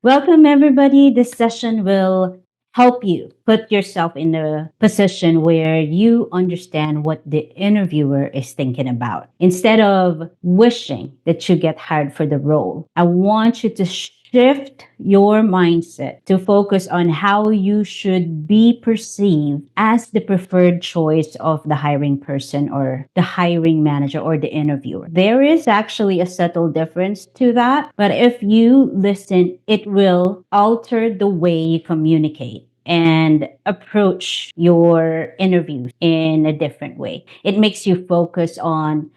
Welcome, everybody. This session will help you put yourself in a position where you understand what the interviewer is thinking about. Instead of wishing that you get hired for the role, I want you to shift your mindset to focus on how you should be perceived as the preferred choice of the hiring person or the hiring manager or the interviewer. There is actually a subtle difference to that, but if you listen, it will alter the way you communicate and approach your interviews in a different way. It makes you focus on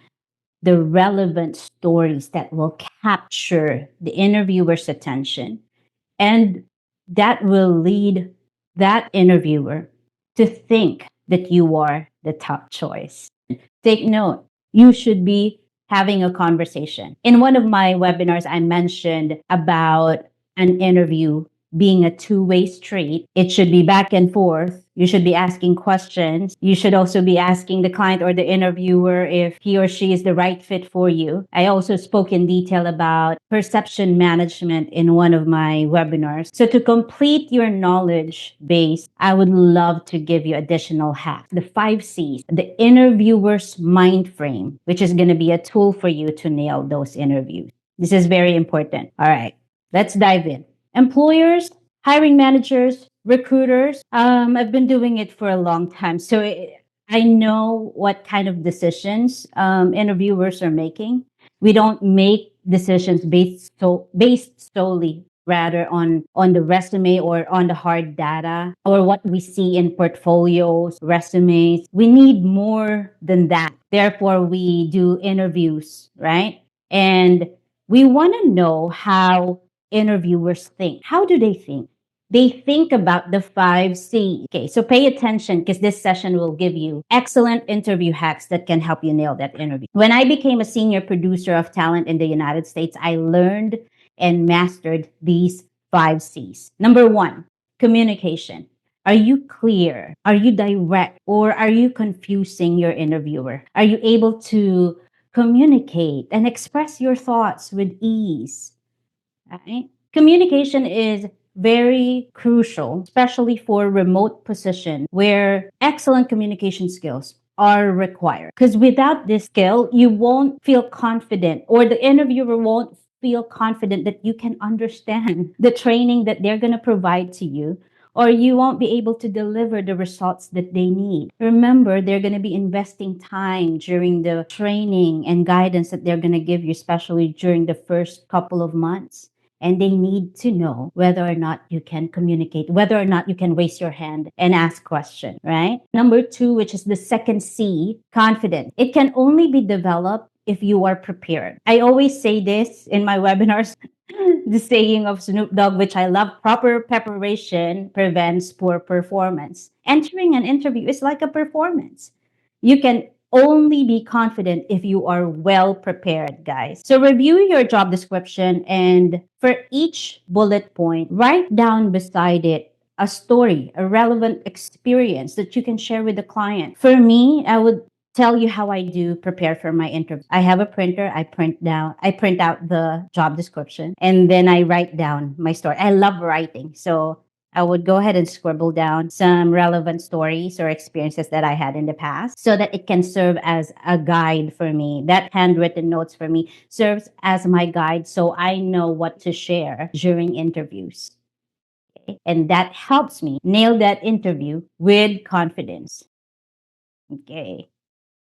the relevant stories that will capture the interviewer's attention, and that will lead that interviewer to think that you are the top choice. Take note, you should be having a conversation. In one of my webinars, I mentioned about an interview being a two-way street. It should be back and forth. You should be asking questions. You should also be asking the client or the interviewer if he or she is the right fit for you. I also spoke in detail about perception management in one of my webinars. So to complete your knowledge base, I would love to give you additional hacks. The 5 C's, the interviewer's mind frame, which is going to be a tool for you to nail those interviews. This is very important. All right, let's dive in. Employers, hiring managers, recruiters. I've been doing it for a long time, so I know what kind of decisions interviewers are making. We don't make decisions based solely rather on the resume or on the hard data or what we see in portfolios, resumes. We need more than that. Therefore, we do interviews, right? And we want to know how interviewers think. How do they think? They think about the 5 C's. Okay, so pay attention because this session will give you excellent interview hacks that can help you nail that interview. When I became a senior producer of talent in the United States, I learned and mastered these 5 C's. Number one, communication. Are you clear? Are you direct? Or are you confusing your interviewer? Are you able to communicate and express your thoughts with ease? Right? Communication is very crucial, especially for remote position where excellent communication skills are required. Because without this skill, you won't feel confident, or the interviewer won't feel confident that you can understand the training that they're going to provide to you, or you won't be able to deliver the results that they need. Remember, they're going to be investing time during the training and guidance that they're going to give you, especially during the first couple of months. And they need to know whether or not you can communicate, whether or not you can raise your hand and ask questions, right? Number two, which is the second C, confidence. It can only be developed if you are prepared. I always say this in my webinars, the saying of Snoop Dogg, which I love: proper preparation prevents poor performance. Entering an interview is like a performance. You can only be confident if you are well prepared, guys. So review your job description, and for each bullet point, write down beside it a story, a relevant experience that you can share with the client. For me, I would tell you how I do prepare for my interview. I have a printer, I print out the job description, and then I write down my story. I love writing. So I would go ahead and scribble down some relevant stories or experiences that I had in the past so that it can serve as a guide for me. That handwritten notes for me serves as my guide so I know what to share during interviews. Okay? And that helps me nail that interview with confidence. Okay.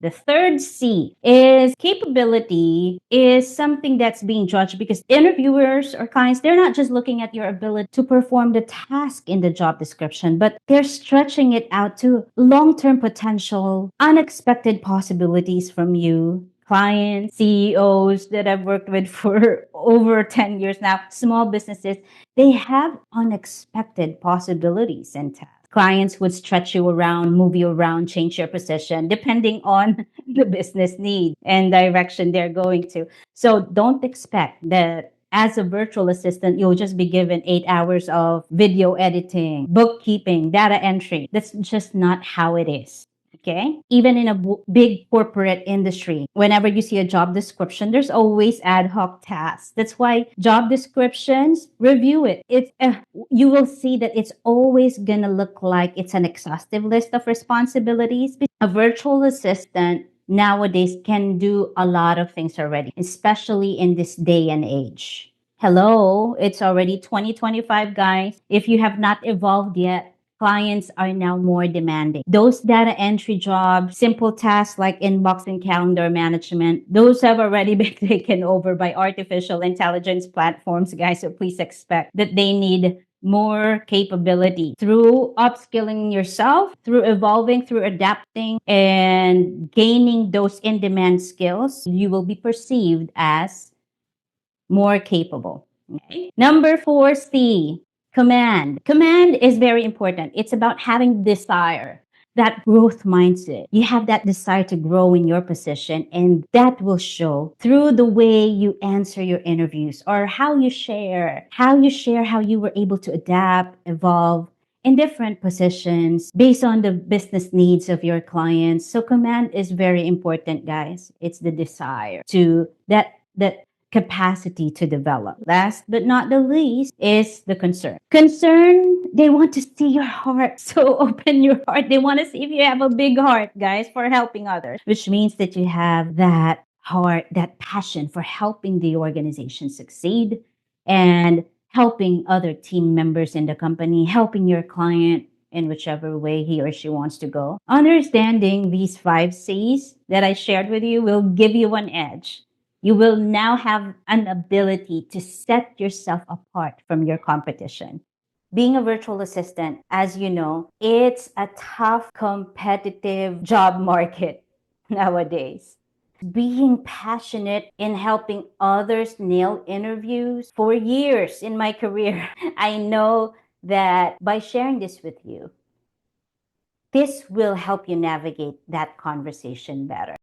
The third C is capability is something that's being judged because interviewers or clients, they're not just looking at your ability to perform the task in the job description, but they're stretching it out to long-term potential, unexpected possibilities from you. Clients, CEOs that I've worked with for over 10 years now, small businesses, they have unexpected possibilities and tasks. Clients would stretch you around, move you around, change your position depending on the business need and direction they're going to. So don't expect that as a virtual assistant, you'll just be given 8 hours of video editing, bookkeeping, data entry. That's just not how it is. Okay. Even in a big corporate industry, whenever you see a job description, there's always ad hoc tasks. That's why job descriptions, review it. You will see that it's always going to look like it's an exhaustive list of responsibilities. A virtual assistant nowadays can do a lot of things already, especially in this day and age. Hello, it's already 2025, guys. If you have not evolved yet, clients are now more demanding. Those data entry jobs, simple tasks like inbox and calendar management, those have already been taken over by artificial intelligence platforms, guys. So please expect that they need more capability through upskilling yourself, through evolving, through adapting, and gaining those in demand skills. You will be perceived as more capable. Okay. Number 4C, command. Command is very important. It's about having desire, that growth mindset. You have that desire to grow in your position, and that will show through the way you answer your interviews or how you were able to adapt, evolve in different positions based on the business needs of your clients. So command is very important, guys. It's the desire to that capacity to develop. Last but not the least is the concern. Concern, they want to see your heart. So open your heart. They want to see if you have a big heart, guys, for helping others, which means that you have that heart, that passion for helping the organization succeed and helping other team members in the company, helping your client in whichever way he or she wants to go. Understanding these 5 C's that I shared with you will give you an edge. You will now have an ability to set yourself apart from your competition. Being a virtual assistant, as you know, it's a tough, competitive job market nowadays. Being passionate in helping others nail interviews for years in my career, I know that by sharing this with you, this will help you navigate that conversation better.